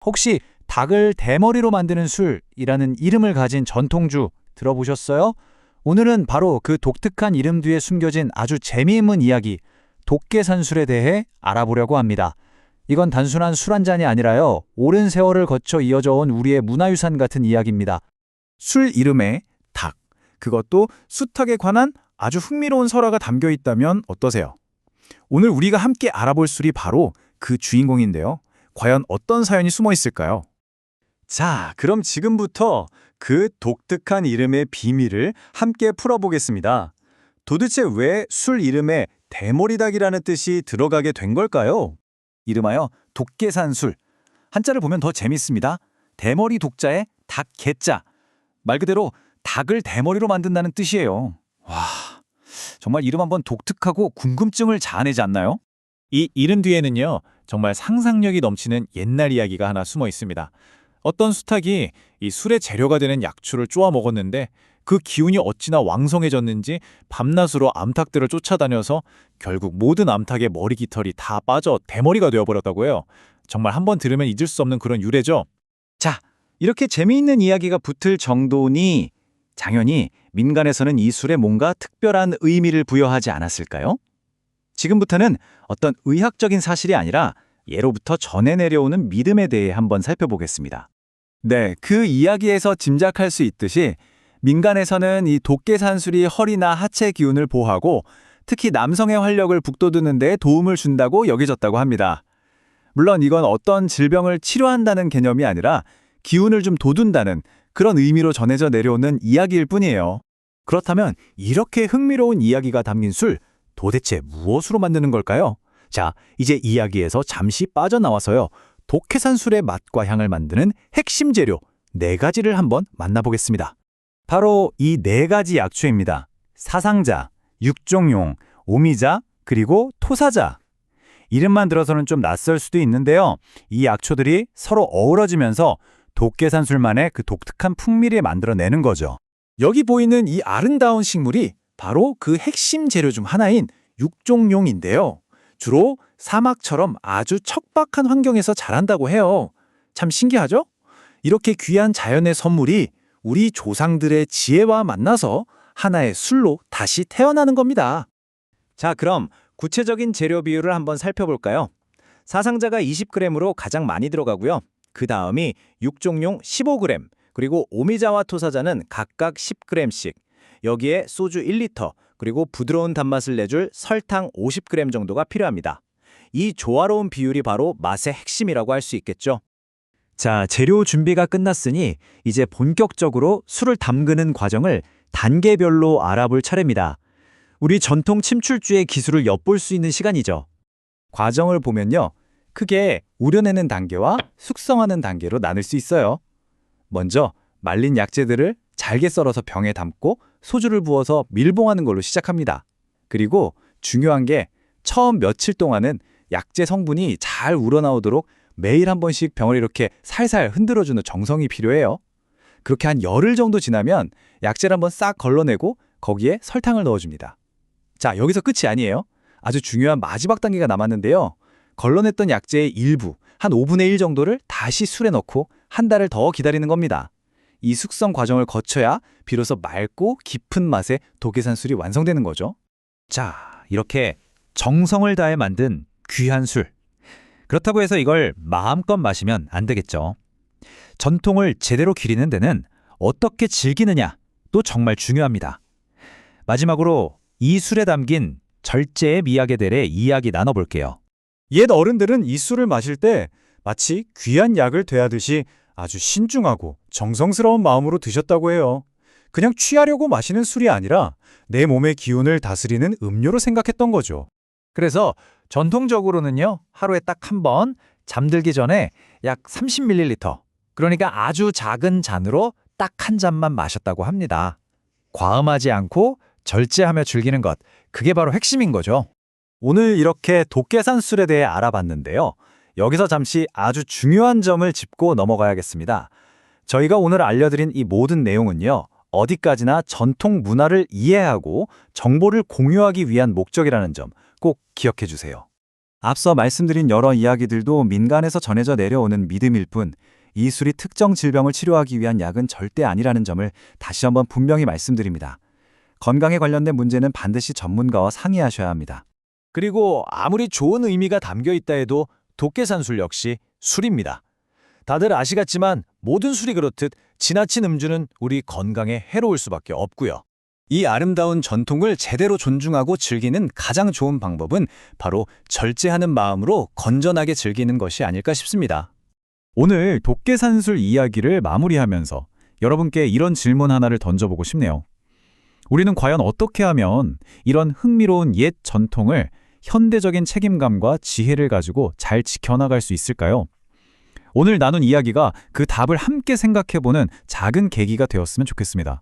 혹시 닭을 대머리로 만드는 술이라는 이름을 가진 전통주 들어보셨어요? 오늘은 바로 그 독특한 이름 뒤에 숨겨진 아주 재미있는 이야기, 독계산술에 대해 알아보려고 합니다. 이건 단순한 술 한 잔이 아니라요, 오랜 세월을 거쳐 이어져 온 우리의 문화유산 같은 이야기입니다. 술 이름에 닭, 그것도 수탉에 관한 아주 흥미로운 설화가 담겨 있다면 어떠세요? 오늘 우리가 함께 알아볼 술이 바로 그 주인공인데요. 과연 어떤 사연이 숨어 있을까요? 자, 그럼 지금부터 그 독특한 이름의 비밀을 함께 풀어보겠습니다. 도대체 왜 술 이름에 대머리닭이라는 뜻이 들어가게 된 걸까요? 이름하여 독계산술. 한자를 보면 더 재밌습니다. 대머리 독자에 닭 개자. 말 그대로 닭을 대머리로 만든다는 뜻이에요. 와, 정말 이름 한번 독특하고 궁금증을 자아내지 않나요? 이 이름 뒤에는요, 정말 상상력이 넘치는 옛날 이야기가 하나 숨어 있습니다. 어떤 수탉이 이 술의 재료가 되는 약초를 쪼아 먹었는데 그 기운이 어찌나 왕성해졌는지 밤낮으로 암탉들을 쫓아다녀서 결국 모든 암탉의 머리 깃털이 다 빠져 대머리가 되어버렸다고요. 정말 한번 들으면 잊을 수 없는 그런 유래죠. 자, 이렇게 재미있는 이야기가 붙을 정도니 당연히 민간에서는 이 술에 뭔가 특별한 의미를 부여하지 않았을까요? 지금부터는 어떤 의학적인 사실이 아니라 예로부터 전해 내려오는 믿음에 대해 한번 살펴보겠습니다. 네, 그 이야기에서 짐작할 수 있듯이 민간에서는 이 독계산술이 허리나 하체 기운을 보호하고 특히 남성의 활력을 북돋우는 데 도움을 준다고 여겨졌다고 합니다. 물론 이건 어떤 질병을 치료한다는 개념이 아니라 기운을 좀 돋운다는 그런 의미로 전해져 내려오는 이야기일 뿐이에요. 그렇다면 이렇게 흥미로운 이야기가 담긴 술, 도대체 무엇으로 만드는 걸까요? 자, 이제 이야기에서 잠시 빠져나와서요, 독계산술의 맛과 향을 만드는 핵심 재료 4가지를 한번 만나보겠습니다. 바로 이 4가지 약초입니다. 사상자, 육종용, 오미자, 그리고 토사자. 이름만 들어서는 좀 낯설 수도 있는데요. 이 약초들이 서로 어우러지면서 독계산술만의 그 독특한 풍미를 만들어내는 거죠. 여기 보이는 이 아름다운 식물이 바로 그 핵심 재료 중 하나인 육종용인데요. 주로 사막처럼 아주 척박한 환경에서 자란다고 해요. 참 신기하죠? 이렇게 귀한 자연의 선물이 우리 조상들의 지혜와 만나서 하나의 술로 다시 태어나는 겁니다. 자, 그럼 구체적인 재료 비율을 한번 살펴볼까요? 사상자가 20g으로 가장 많이 들어가고요. 그 다음이 육종용 15g, 그리고 오미자와 토사자는 각각 10g씩. 여기에 소주 1리터, 그리고 부드러운 단맛을 내줄 설탕 50g 정도가 필요합니다. 이 조화로운 비율이 바로 맛의 핵심이라고 할 수 있겠죠. 자, 재료 준비가 끝났으니 이제 본격적으로 술을 담그는 과정을 단계별로 알아볼 차례입니다. 우리 전통 침출주의 기술을 엿볼 수 있는 시간이죠. 과정을 보면요, 크게 우려내는 단계와 숙성하는 단계로 나눌 수 있어요. 먼저 말린 약재들을 잘게 썰어서 병에 담고 소주를 부어서 밀봉하는 걸로 시작합니다. 그리고 중요한 게 처음 며칠 동안은 약재 성분이 잘 우러나오도록 매일 한 번씩 병을 이렇게 살살 흔들어주는 정성이 필요해요. 그렇게 한 열흘 정도 지나면 약재를 한번 싹 걸러내고 거기에 설탕을 넣어줍니다. 자, 여기서 끝이 아니에요. 아주 중요한 마지막 단계가 남았는데요. 걸러냈던 약재의 일부, 한 5분의 1 정도를 다시 술에 넣고 한 달을 더 기다리는 겁니다. 이 숙성 과정을 거쳐야 비로소 맑고 깊은 맛의 독계산술이 완성되는 거죠. 자, 이렇게 정성을 다해 만든 귀한 술. 그렇다고 해서 이걸 마음껏 마시면 안 되겠죠. 전통을 제대로 기리는 데는 어떻게 즐기느냐도 정말 중요합니다. 마지막으로 이 술에 담긴 절제의 미학에 대해 이야기 나눠볼게요. 옛 어른들은 이 술을 마실 때 마치 귀한 약을 대하듯이 아주 신중하고 정성스러운 마음으로 드셨다고 해요. 그냥 취하려고 마시는 술이 아니라 내 몸의 기운을 다스리는 음료로 생각했던 거죠. 그래서 전통적으로는요, 하루에 딱 한 번 잠들기 전에 약 30ml, 그러니까 아주 작은 잔으로 딱 한 잔만 마셨다고 합니다. 과음하지 않고 절제하며 즐기는 것, 그게 바로 핵심인 거죠. 오늘 이렇게 독계산술에 대해 알아봤는데요. 여기서 잠시 아주 중요한 점을 짚고 넘어가야겠습니다. 저희가 오늘 알려드린 이 모든 내용은요, 어디까지나 전통 문화를 이해하고 정보를 공유하기 위한 목적이라는 점 꼭 기억해 주세요. 앞서 말씀드린 여러 이야기들도 민간에서 전해져 내려오는 믿음일 뿐, 이 술이 특정 질병을 치료하기 위한 약은 절대 아니라는 점을 다시 한번 분명히 말씀드립니다. 건강에 관련된 문제는 반드시 전문가와 상의하셔야 합니다. 그리고 아무리 좋은 의미가 담겨 있다 해도 독계산술 역시 술입니다. 다들 아시겠지만 모든 술이 그렇듯 지나친 음주는 우리 건강에 해로울 수밖에 없고요. 이 아름다운 전통을 제대로 존중하고 즐기는 가장 좋은 방법은 바로 절제하는 마음으로 건전하게 즐기는 것이 아닐까 싶습니다. 오늘 독계산술 이야기를 마무리하면서 여러분께 이런 질문 하나를 던져보고 싶네요. 우리는 과연 어떻게 하면 이런 흥미로운 옛 전통을 현대적인 책임감과 지혜를 가지고 잘 지켜나갈 수 있을까요? 오늘 나눈 이야기가 그 답을 함께 생각해보는 작은 계기가 되었으면 좋겠습니다.